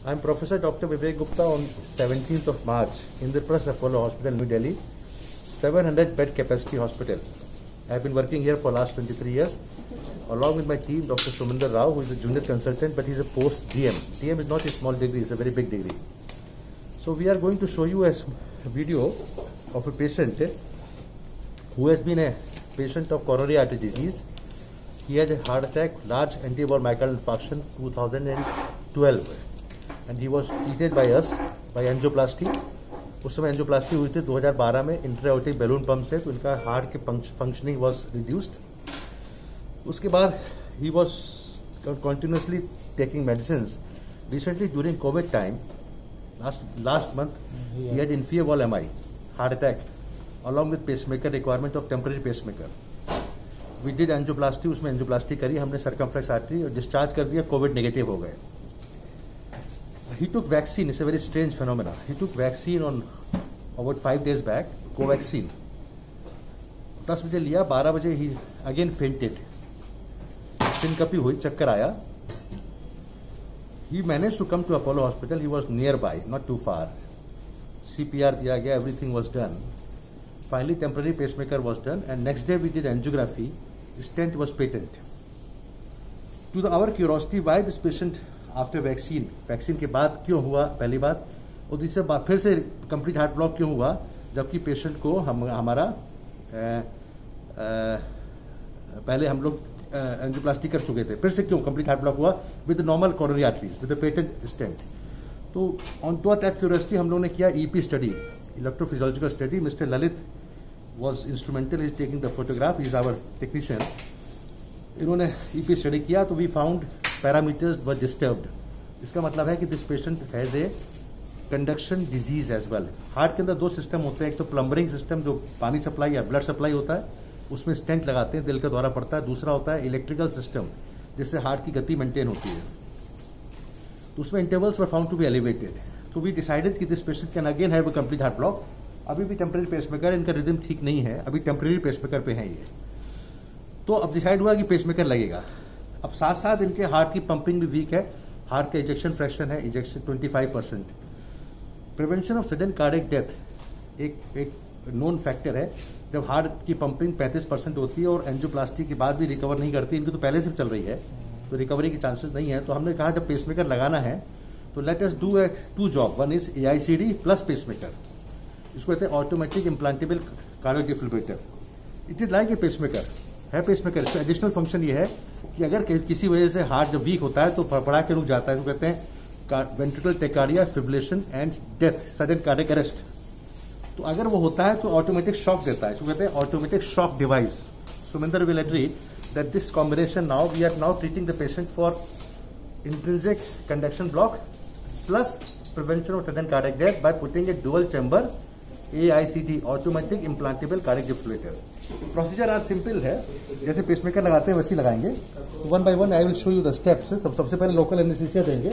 I'm Professor Dr. Vivek Gupta on 17th of March, Indraprasth Apollo Hospital, New Delhi, 700 bed capacity hospital. I've been working here for last 23 years, along with my team, Dr. Suminder Rao, who is a junior consultant, but he's a post DM. DM is not a small degree, it's a very big degree. So we are going to show you a video of a patient who has been a patient of coronary artery disease. He had a heart attack, large anti-war myocardial infarction, 2012, and he was treated by us by angioplasty. उस समय angioplasty हुई थी 2012 में इंट्राओटिक balloon pump से, तो इनका heart के functioning was reduced. उसके बाद he was continuously taking medicines. Recently during Covid time, last month, he had inferior wall MI, heart attack, along with pacemaker, requirement of temporary pacemaker. We did angioplasty, उसमें angioplasty करी हमने circumflex artery और discharge कर दिया. Covid negative हो गए. He took vaccine. It's a very strange phenomena. He took vaccine on about 5 days back, Covaxin. 10 बजे लिया, 12 बजे he again fainted. सिनकपी हुई, चक्कर आया. He managed to come to Apollo Hospital. He was nearby, not too far. CPR दिया गया, everything was done. Finally, temporary pacemaker was done, and next day we did angiography. Stent was patent. To our curiosity, why this patient after vaccine के बाद क्यों हुआ, पहली बात. और दूसरी बात, फिर से कंप्लीट हार्ट ब्लॉक क्यों हुआ, जबकि पेशेंट को हमारा पहले हम लोग एंजियोप्लास्टी कर चुके थे. फिर से क्यों कंप्लीट हार्ट ब्लॉक हुआ with normal coronary arteries with patent stent. तो ऑन टू दैट क्यूरियोसिटी हम लोगों ने किया EP study, electrophysiological study. Mister Lalit was instrumental, is taking the photograph, is our technician. इन्होंने EP स्टडी किया, तो we found parameters were disturbed. इसका मतलब है कि this patient has a conduction disease as well. Heart के अंदर दो सिस्टम होते हैं, एक तो प्लम्बरिंग सिस्टम जो पानी सप्लाई या ब्लड सप्लाई होता है, उसमें स्टेंट लगाते हैं, दिल का दौरा पड़ता है. दूसरा होता है इलेक्ट्रिकल सिस्टम, जिससे हार्ट की गति मेंटेन होती है. तो उसमें intervals were found to be elevated. तो वी डिसाइडेड कि this patient can again have a complete heart block. अभी भी टेम्पररी पेसमेकर, इनका रिदम ठीक नहीं है, अभी टेम्पररी पेसमेकर पे है ये. तो अब डिसाइड हुआ कि पेसमेकर लगेगा. अब साथ साथ इनके हार्ट की पंपिंग भी वीक है. हार्ट का इजेक्शन फ्रैक्शन है, ejection 25%. Prevention of sudden cardiac death एक नोन फैक्टर है. जब हार्ट की पंपिंग 35% होती है और एंजियोप्लास्टी के बाद भी रिकवर नहीं करती, इनकी तो पहले से चल रही है, तो रिकवरी के चांसेस नहीं है. तो हमने कहा जब पेसमेकर लगाना है तो let us do a 2 job. One is AICD plus pacemaker. इसको कहते हैं automatic implantable cardiac defibrillator. It is like A pacemaker है. पेसमेकर इसका एडिशनल फंक्शन ये है कि अगर किसी वजह से हार्ट जब वीक होता है तो फड़फड़ा के रुक जाता है, तो कहते हैं ventricular tachycardia, fibrillation and death, sudden cardiac arrest. तो अगर वो होता है तो ऑटोमेटिक शॉक देता है, तो कहते हैं automatic shock device. Sumindar will agree that this combination now we are now treating the patient for intrinsic conduction block plus prevention of sudden cardiac death by putting a dual chamber AICD, automatic implantable cardiac defibrillator. Procedure आज simple है, जैसे pacemaker लगाते हैं वैसे ही लगाएंगे. One by one I will show you the steps. सबसे पहले लोकल एनेस्थीसिया देंगे.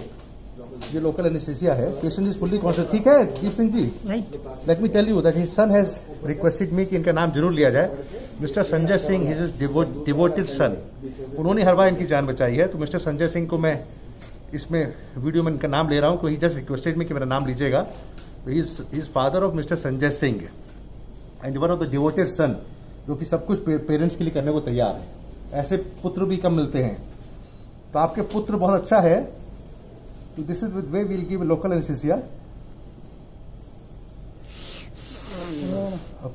ये लोकल एनेस्थीसिया है. Patient is fully conscious. ठीक है Deep Singh ji, let me tell you that his son has requested me कि इनका नाम जरूर लिया जाए. Mister Sanjay Singh, his is devoted son. उन्होंने हर बार इनकी जान बचाई है. तो मिस्टर संजय सिंह को मैं इसमें वीडियो में इनका नाम ले रहा हूं, तो ही जस्ट रिक्वेस्टेड मी कि मेरा नाम लीजिएगा. He is father of Mr. Sanjay Singh and one of the devoted son, जो कि सब कुछ पेरेंट्स के लिए करने को तैयार है. ऐसे पुत्र भी कम मिलते हैं. तो आपके पुत्र बहुत अच्छा है. तो this is with we will give local anaesthesia,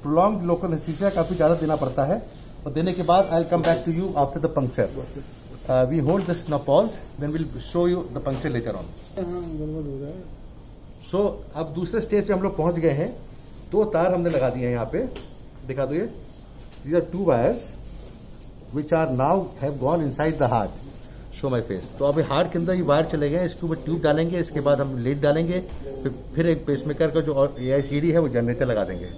prolong local anaesthesia काफी ज्यादा देना पड़ता है. और देने के बाद I will come back to you after the puncture. We hold this now pause, then will show you the puncture later on. So अब दूसरे स्टेज पे हम लोग पहुंच गए हैं. 2 तार हमने लगा दिए हैं यहाँ पे, दिखा दो. ये these are 2 wires which are now have gone inside the heart. Show my face. तो अभी हार्ट के अंदर ये वायर चले गए. इसके ऊपर ट्यूब डालेंगे, इसके बाद हम लीड डालेंगे, फिर एक पेसमेकर का जो AICD है वो जनरेटर लगा देंगे.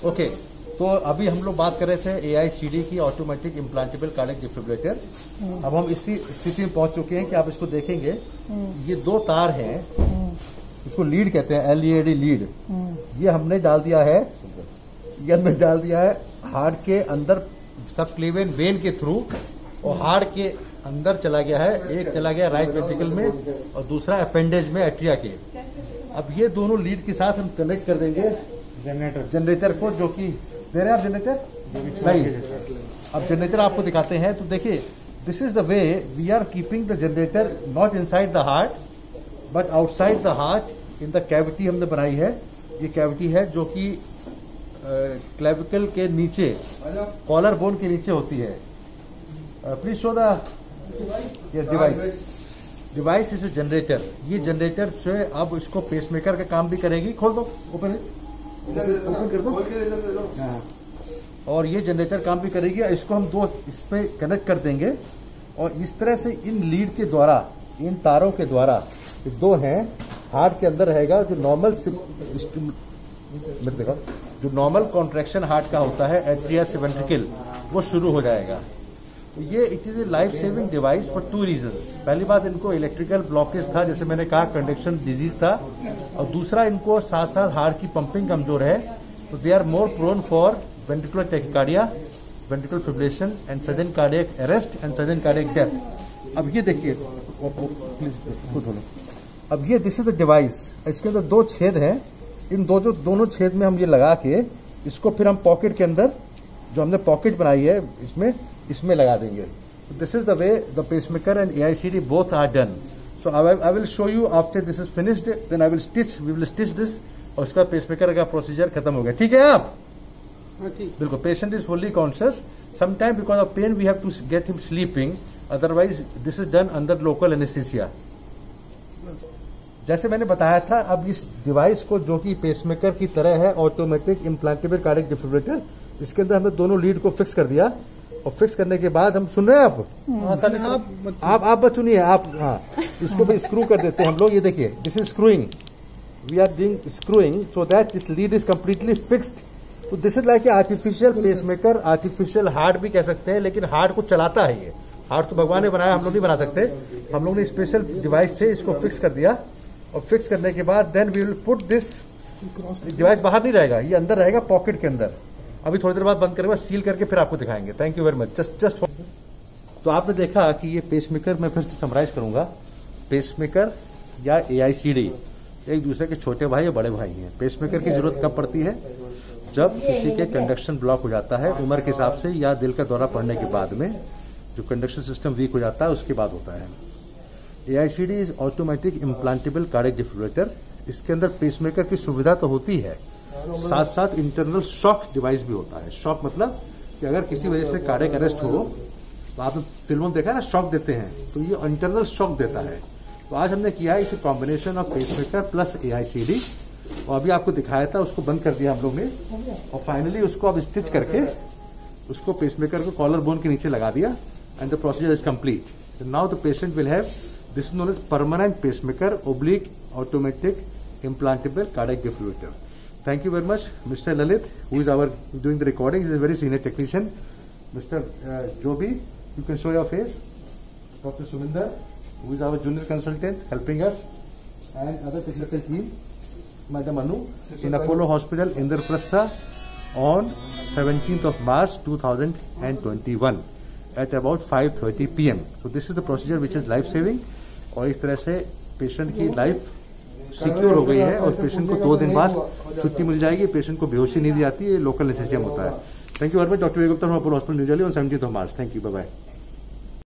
ओके, तो अभी हम लोग बात कर रहे थे AICD की, ऑटोमेटिक इम्प्लांटेबल कार्डियक डिफिब्रिलेटर. अब हम इसी स्थिति में पहुंच चुके हैं कि आप इसको देखेंगे. ये 2 तार हैं, इसको लीड कहते हैं, LED लीड. ये हमने डाल दिया है, ये हमने डाल दिया है हार्ट के अंदर सबक्लेवियन वेन के थ्रू और हार्ट के अंदर चला गया है, एक चला गया राइट वेंट्रिकल में और दूसरा अपेंडेज में एट्रिया के। अब ये दोनों लीड के साथ हम कनेक्ट कर देंगे जनरेटर को, जो कि दे रहे हैं आप जनरेटर भाई। अब जनरेटर आपको दिखाते हैं, तो देखिए this is the way we are keeping the generator not inside the heart but outside the heart in the cavity हमने बनाई है। ये कैविटी है जो कि क्लेविकल के नीचे, कॉलर बोन के नीचे होती है। Please show the device is a generator. ये जनरेटर जो है अब इसको पेसमेकर का काम भी करेगी। खोल दो, ओपन कर दो। और ये जनरेटर काम भी करेगी। इसको हम दो इस पे कनेक्ट कर देंगे और इस तरह से इन लीड के द्वारा, इन तारों के द्वारा, दो हैं, हार्ट के अंदर रहेगा जो नॉर्मल देखो, जो नॉर्मल कॉन्ट्रैक्शन हार्ट का होता है एट्रिया से वेंट्रिकल, वो शुरू हो जाएगा। तो ये it is a life saving device for 2 reasons. पहली बात, इनको इलेक्ट्रिकल ब्लॉकेज था, जैसे मैंने कहा कंडक्शन डिजीज था, और दूसरा इनको साथ साथ हार्ट की पंपिंग कमजोर है, तो they are more prone for ventricular tachycardia, ventricular fibrillation and sudden cardiac arrest and sudden cardiac death. अब ये देखिए, प्लीज खुद बोलो। अब ये दिस इज द डिवाइस, इसके अंदर 2 छेद हैं। इन दोनों छेद में हम ये लगा के इसको फिर हम पॉकेट के अंदर, जो हमने पॉकेट बनाई है इसमें लगा देंगे। This is the way the pacemaker and AICD both are done. So I will show you after this is finished, then I will stitch, we will stitch this, और उसका पेसमेकर का प्रोसीजर खत्म हो गया। ठीक है आप? बिल्कुल। Patient is fully conscious. Sometime because of pain we have to get him sleeping, otherwise this is done under local anaesthesia. जैसे मैंने बताया था, अब इस डिवाइस को, जो कि पेसमेकर की तरह है, ऑटोमेटिक इम्प्लांटेबल कार्डियक डिफिब्रिलेटर, इसके अंदर हमने दोनों लीड को फिक्स कर दिया। और फिक्स करने के बाद हम सुन रहे हैं आप बस सुनिए आप। हाँ, इसको भी स्क्रू कर देते हैं हम लोग। ये देखिए, this is screwing, we are doing screwing so that this lead is completely fixed. तो this is like a artificial pacemaker, artificial heart भी कह सकते हैं, लेकिन हार्ट को चलाता है। ये हार्ट तो भगवान ने बनाया, हम लोग नहीं बना सकते। हम लोग ने स्पेशल डिवाइस से इसको फिक्स कर दिया, और फिक्स करने के बाद then we will put this. Device बाहर नहीं रहेगा, ये अंदर रहेगा पॉकेट के अंदर। अभी थोड़ी देर बाद बंद करेंगे, सील करके फिर आपको दिखाएंगे। Thank you very much. Just तो आपने देखा कि ये पेसमेकर, मैं फिर से समराइज करूंगा, पेसमेकर या AICD एक दूसरे के छोटे भाई या बड़े भाई हैं। पेसमेकर की जरूरत कब पड़ती है? जब किसी के कंडक्शन ब्लॉक हो जाता है उम्र के हिसाब से, या दिल का दौरा पड़ने के बाद में, जो कंडक्शन सिस्टम वीक हो जाता है उसके बाद होता है। AICD is automatic implantable cardiac defibrillator. इसके अंदर पेसमेकर की सुविधा तो होती है, साथ साथ इंटरनल शॉक डिवाइस भी होता है। शॉक मतलब कि अगर किसी वजह से कार्डियक अरेस्ट हो, तो आपने फिल्मों में देखा है ना, शॉक देते हैं, तो ये इंटरनल शॉक देता है। तो आज हमने किया है इसे combination of pacemaker plus AICD, और अभी आपको दिखाया था, उसको बंद कर दिया हम लोग ने, और फाइनली उसको अब स्टिच करके उसको पेसमेकर को कॉलर बोन के नीचे लगा दिया, and the procedure is complete. Now the patient will have this is known as permanent pacemaker oblique automatic implantable cardiac defibrillator. Thank you very much, Mr. Lalit, who is our doing the recording. He is a very senior technician. Mr. Joby, you can show your face. Dr. Suminder, who is our junior consultant, helping us, and other technical team. Madam Anu, in Apollo Hospital, Indraprastha, on 17th of March 2021 at about 5:30 p.m. So this is the procedure which is life saving, और इस तरह से patient की life secure हो गई है, और patient को 2 दिन बाद छुट्टी मिल जाएगी। पेशेंट को बेहोशी नहीं दी जाती है, लोकल एनेस्थीसिया होता है। Thank you very much, doctor Gupta from Apollo hospital New Delhi on 17th of March. Thank you, bye bye.